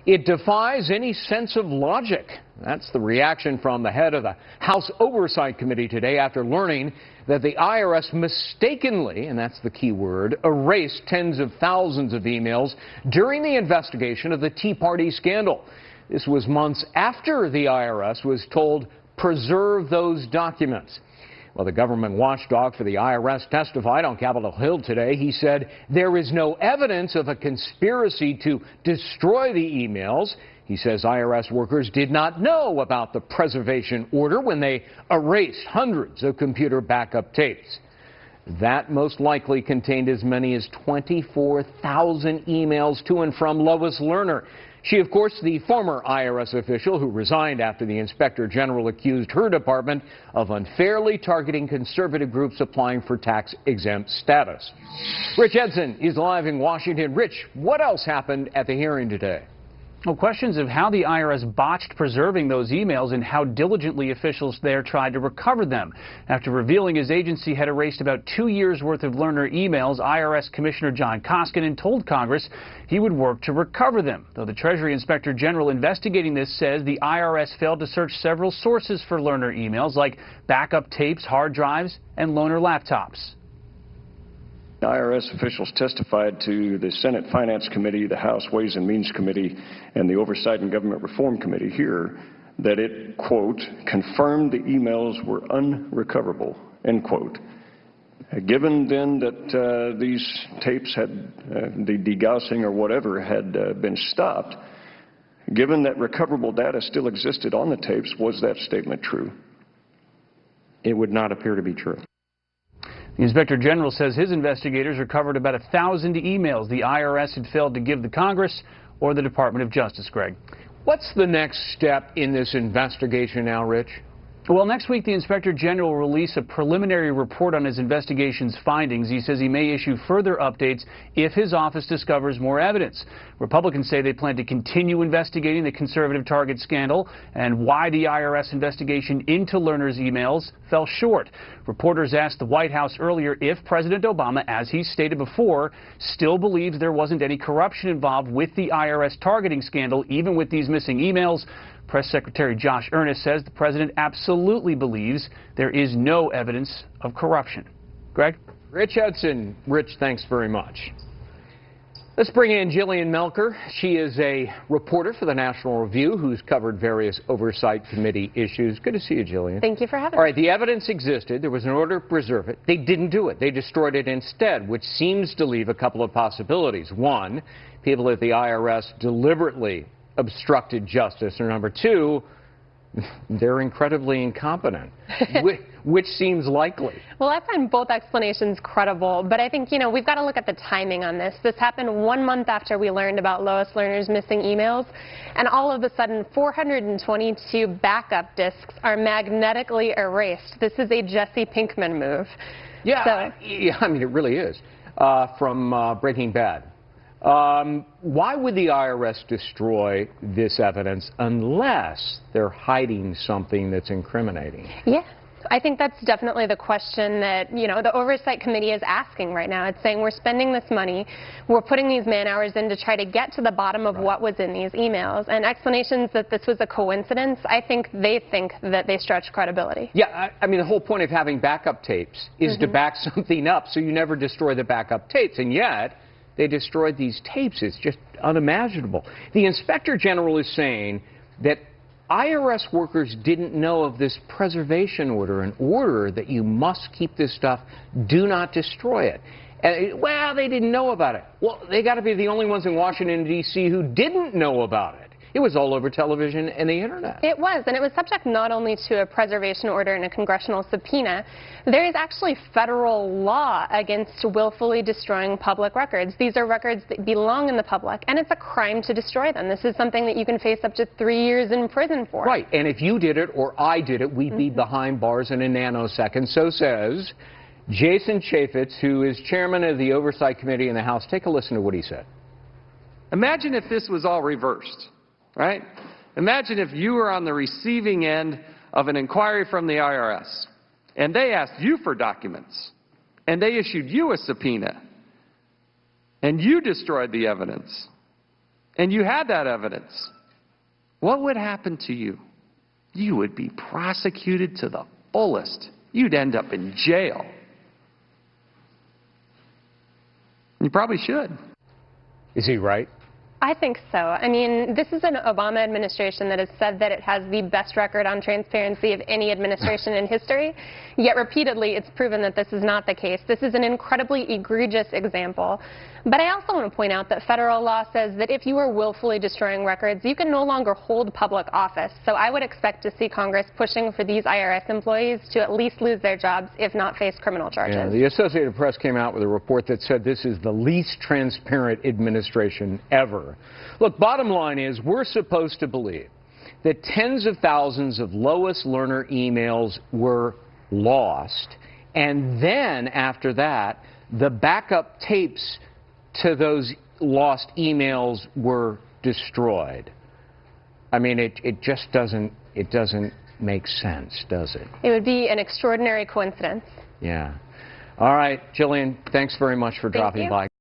It defies any sense of logic. That's the reaction from the head of the House Oversight Committee today after learning that the IRS mistakenly, and that's the key word, erased tens of thousands of emails during the investigation of the Tea Party scandal. This was months after the IRS was told, preserve those documents. Well, the government watchdog for the IRS testified on Capitol Hill today. He said there is no evidence of a conspiracy to destroy the emails. He says IRS workers did not know about the preservation order when they erased hundreds of computer backup tapes. That most likely contained as many as 24,000 emails to and from Lois Lerner. She, of course, the former IRS official who resigned after the Inspector General accused her department of unfairly targeting conservative groups applying for tax-exempt status. Rich Edson is live in Washington. Rich, what else happened at the hearing today? Well, questions of how the IRS botched preserving those emails and how diligently officials there tried to recover them. After revealing his agency had erased about 2 years' worth of Lerner emails, IRS Commissioner John Koskinen told Congress he would work to recover them. Though the Treasury Inspector General investigating this says the IRS failed to search several sources for Lerner emails, like backup tapes, hard drives, and Lerner laptops. IRS officials testified to the Senate Finance Committee, the House Ways and Means Committee, and the Oversight and Government Reform Committee here that it, quote, confirmed the emails were unrecoverable, end quote. Given then that these tapes had, the degaussing or whatever had been stopped, given that recoverable data still existed on the tapes, was that statement true? It would not appear to be true. The Inspector General says his investigators recovered about 1,000 emails the IRS had failed to give the Congress or the Department of Justice, Greg. What's the next step in this investigation now, Rich? Well, next week, the Inspector General will release a preliminary report on his investigation's findings. He says he may issue further updates if his office discovers more evidence. Republicans say they plan to continue investigating the conservative Target scandal and why the IRS investigation into Lerner's emails fell short. Reporters asked the White House earlier if President Obama, as he stated before, still believes there wasn't any corruption involved with the IRS targeting scandal, even with these missing emails. Press Secretary Josh Earnest says the president absolutely believes there is no evidence of corruption. Greg? Rich Edson. Rich, thanks very much. Let's bring in Jillian Melker. She is a reporter for the National Review who's covered various Oversight Committee issues. Good to see you, Jillian. Thank you for having me. All right, the evidence existed. There was an order to preserve it. They didn't do it. They destroyed it instead, which seems to leave a couple of possibilities. One, people at the IRS deliberately obstructed justice, or number two, they're incredibly incompetent, which seems likely. Well, I find both explanations credible, but I think, we've got to look at the timing on this. This happened 1 month after we learned about Lois Lerner's missing emails, and all of a sudden, 422 backup disks are magnetically erased. This is a Jesse Pinkman move. Yeah, I mean, it really is, from Breaking Bad. Why would the IRS destroy this evidence unless they're hiding something that's incriminating? Yeah, I think that's definitely the question that, the Oversight Committee is asking right now. It's saying we're spending this money, we're putting these man-hours in to try to get to the bottom of what was in these emails. And explanations that this was a coincidence, I think that they stretch credibility. Yeah, I mean, the whole point of having backup tapes is to back something up so you never destroy the backup tapes. And yet, they destroyed these tapes. It's just unimaginable. The Inspector General is saying that IRS workers didn't know of this preservation order, an order that you must keep this stuff, do not destroy it. And, well, they didn't know about it. Well, they got to be the only ones in Washington, D.C. who didn't know about it. It was all over television and the internet. It was, and it was subject not only to a preservation order and a congressional subpoena. There is actually federal law against willfully destroying public records. These are records that belong in the public, and it's a crime to destroy them. This is something that you can face up to 3 years in prison for. Right, and if you did it or I did it, we'd be behind bars in a nanosecond. So says Jason Chaffetz, who is chairman of the Oversight Committee in the House. Take a listen to what he said. Imagine if this was all reversed. Right? Imagine if you were on the receiving end of an inquiry from the IRS, and they asked you for documents, and they issued you a subpoena, and you destroyed the evidence. and you had that evidence, what would happen to you? You would be prosecuted to the fullest. You'd end up in jail. You probably should. Is he right? I think so. I mean, this is an Obama administration that has said that it has the best record on transparency of any administration in history, yet repeatedly it's proven that this is not the case. This is an incredibly egregious example. But I also want to point out that federal law says that if you are willfully destroying records, you can no longer hold public office. So I would expect to see Congress pushing for these IRS employees to at least lose their jobs, if not face criminal charges. Yeah, the Associated Press came out with a report that said this is the least transparent administration ever. Look, bottom line is we're supposed to believe that tens of thousands of Lois Lerner emails were lost, and then after that, the backup tapes to those lost emails were destroyed. I mean, it just doesn't make sense, does it? It would be an extraordinary coincidence. Yeah. All right, Jillian, thanks very much for dropping by.